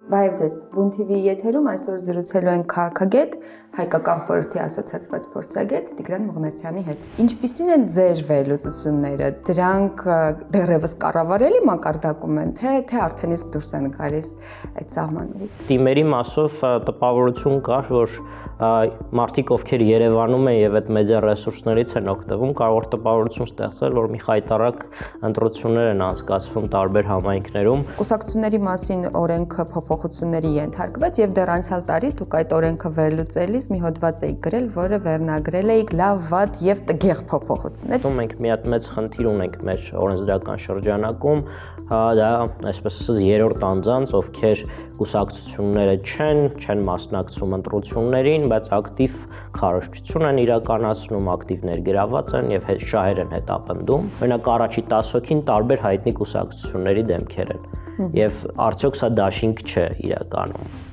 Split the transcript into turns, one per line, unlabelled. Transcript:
Բարև ձեզ, Բուն TV-ի եթերում այսօր զրուցելու ենք քաղաքագետ, հայկական խորհրդի ասոցիացված փորձագետ Տիգրան Մողնեցյանի հետ։ Ինչպիսին են ձեր վերլուծությունները, դրանք դեռևս կառավարելի մակարդակում են, թե արդեն իսկ դուրս են գալիս այդ սահմաններից։
Թիմերի մասով տպավորություն կար, որ մարդիկ, ովքեր Երևանում են եւ այդ մեդիա ռեսուրսներից են օգտվում, կարող է տպավորություն ստեղծել, որ մի խայտառակ ընտրություններ են անցկացվում տարբեր համայնքներում։
Կուսակցությունների մասին օրենքը փոփոխությունների ենթարկվեց եւ դեռ անցյալ տարի դուք այդ օրենքը վերլուծելիս մի հոդված էիք գրել, որը վերնագրել էիք լավ, վատ եւ տգեղ փոփոխություններ։
Մենք մի հատ մեծ խնդիր ունենք մեր օրենսդրական շրջանակում, դա այսպես ասած երրորդ անձանց, ովքեր կուսակցությունները չեն մասնակցում ընտրություններին, բայց ակտիվ քարոզչություն են իրականացնում, ակտիվ ներգրաված են եւ շահեր են հետապնդում։ Օրինակ առաջի 10 հոգին տարբեր հայտնի կուսակցությունների դեմքեր են։ Եվ արդյոք սա դաշինք չէ իրականում։